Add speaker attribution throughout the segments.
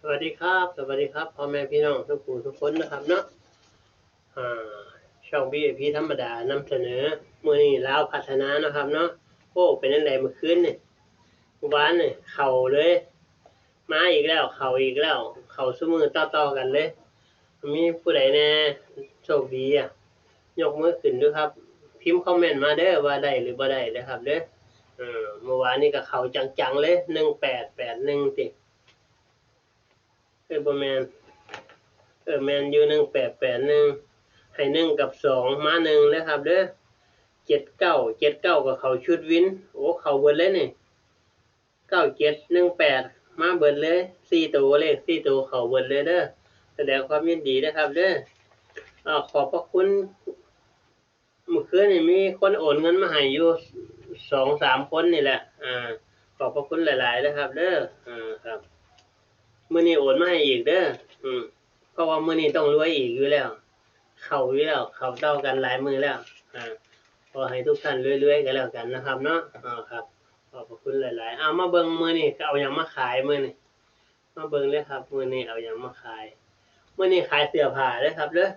Speaker 1: วัสดีครับสวัสดีครับพ่อแม่พี่น้องทุกผู้ทุกคนนะครับเนาะอ่าช่อง VIP ธรรมดานำเสนอมื้อนี้ลาวพัฒนานะครับเนาะโอ้เป็นจังไดเมื่อคืนนี่เมื่อวานนี่เข้าเลยมาอีกแล้วเข้าอีกแล้วเข้าซุมื้อต่อๆกันเลยมีผู้ใดแน่โชคดียกมือขึ้นดูครับพิมพ์คอมเมนต์มาเด้อว่าได้หรือบ่ได้เด้อครับเด้อเมื่อวานนี้ก็เข้าจังๆเลย1881ติบ่แม่นแม่นอยู่1881ให้1กับ2มา1เลยครับเด้อ79ก็เข้าชุดวินโอ้เข้าเบิดเลยนี่9718มาเบิดเลย4ตัวเลข4ตัวเข้าเบิดเลยเด้อแสดงความยินดีนะครับเด้อขอบพระคุณเมื่อคืนนี่มีคนโอนเงินมาให้อยู่2-3คนนี่แหละขอบพระคุณหลายๆนะครับเด้อครับมื้อนี้โอนมาให้อีกเด้อเพราะว่ามื้อนี้ต้องรวยอีกอยู่แล้วเข้าอยู่แล้วเข้าเต้ากันหลายมื้อแล้วขอให้ทุกท่านรวยๆกันแล้วกันนะครับเนาะครับขอบพระคุณหลายๆมาเบิ่งมื้อนี้เอาหยังมาขายมื้อนี้มาเบิ่งเลยครับมื้อนี้เอาหยังมาขายมื้อนี้ขายเสื้อผ้าเด้อครับเด้อ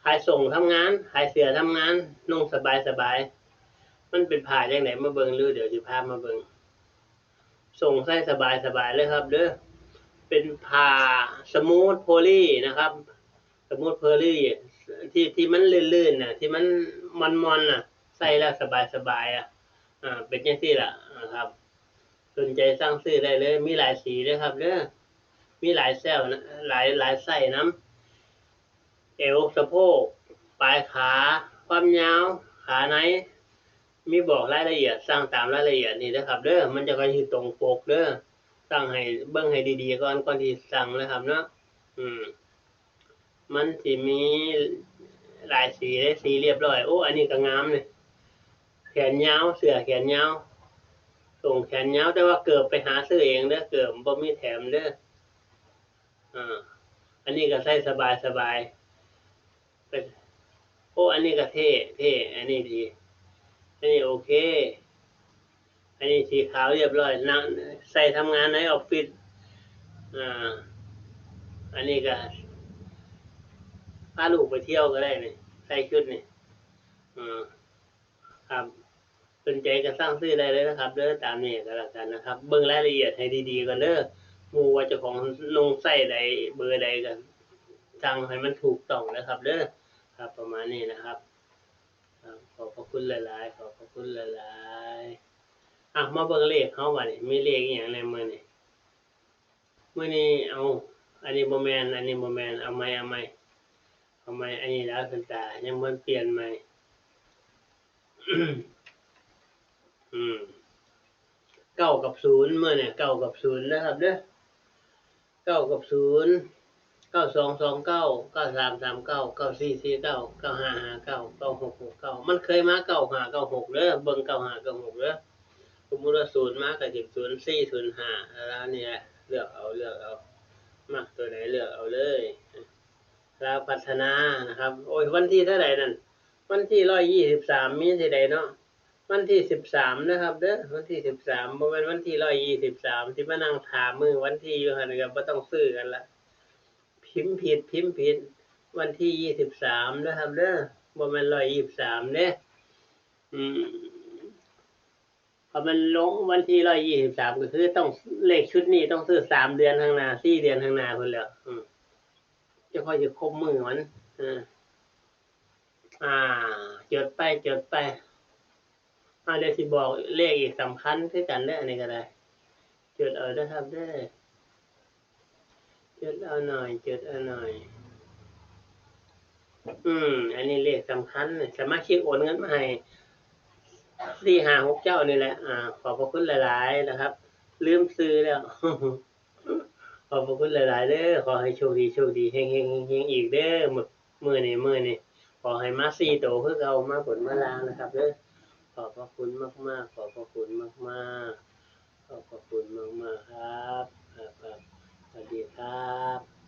Speaker 1: ขายส่งทำงานขายเสื้อทำงานนุ่งสบายๆมันเป็นผ้าจังได๋มาเบิ่งเดี๋ยวสิพามาเบิ่งส่งใส่สบายๆเลยครับเด้อเป็นผ้าสมูทโพลีนะครับสมูทโพลีที่มันลื่นๆน่ะที่มันมอนๆน่ะใส่แล้วสบายๆเป็นจังซี่ล่ะครับสนใจสั่งซื้อได้เลยมีหลายสีเด้อครับเด้อมีหลายไซส์นะหลายไซส์นำเอวสะโพกปลายขาความยาวขาไหนมีบอกรายละเอียดสั่งตามรายละเอียดนี่เด้อครับเด้อมันจะค่อยสิตรงปกเด้อสั่งให้เบิ่งให้ดีๆก่อนที่สั่งนะครับเนาะมันสิมีหลายสีเลยสีเรียบร้อยโอ้อันนี้ก็งามนี่แขนยาวเสื้อแขนยาวส่งแขนยาวแต่ว่าเกือบไปหาซื้อเองเด้อเกือบบ่มีแถมเด้ออันนี้ก็ใส่สบายโอ้อันนี้ก็เท่อันนี้ดีอันนี้โอเคอันนี้สีขาวเรียบร้อยนั่งใส่ทำงานในออฟฟิศอันนี้ก็พาลูกไปเที่ยวก็ได้นี่ใส่ชุดนี่ครับสนใจก็สั่งซื้อได้เลยนะครับเด้อตามนี้ก็แล้วกันนะครับเบิ่งรายละเอียดให้ดีๆก่อนเด้อหมู่ว่าเจ้าของนุ่งไส้ใดเบอร์ใดก็สั่งให้มันถูกต้องนะครับเด้อครับประมาณนี้นะครับขอบพระคุณหลายๆขอบพระคุณหลายๆมาเบิ่งเลขเฮาบัดนี้มีเลขอีหยังในมื้อนี้เอาอันนี้บ่แม่นเอาใหม่อันนี้แล้วขึ้นตายังบ่เปลี่ยนใหม่9กับ0มื้อนี้9กับ0นะครับเด้อ9กับ0 9229 9339 9449 9559 9669มันเคยมา9596เด้อเบิ่ง9596เด้อสมมุติว่า0มาก็สิ04 05แล้วนี่แหละเลือกเอามักตัวไหนเลือกเอาเลยลาวพัฒนานะครับโอ้ยวันที่เท่าไหร่นั่นวันที่123มีสิได้เนาะวันที่13นะครับเด้อวันที่13บ่แม่นวันที่123สิมานั่งท่ามื้อวันที่อยู่หั่นก็บ่ต้องซื้อกันละพิมพ์ผิดวันที่23นะครับเด้อบ่แม่น123เด้พอมันลงวันที่123ก็คือต้องเลขชุดนี้ต้องซื้อ3เดือนข้างหน้า4เดือนข้างหน้าพุ่นแล้วจะค่อยสิครบมื้อมันจดไปเดี๋ยวสิบอกเลขอีกสำคัญคือกันเด้ออันนี้ก็ได้จดเอาเด้อครับเด้อจดเอาหน่อยอันนี้เลขสำคัญสมาชิกโอนเงินมาให้4 5 6เจ้านี่แหละขอบพระคุณหลายๆนะครับลืมชื่อแล้วขอบพระคุณหลายๆเด้อขอให้โชคดีเฮงๆๆๆอีกเด้อมื้อนี้ขอให้มา4โตคือเก่ามาบนมาล่างนะครับเด้อขอบพระคุณมากๆขอบพระคุณมากๆขอบพระคุณมากๆครับครับสวัสดีครับ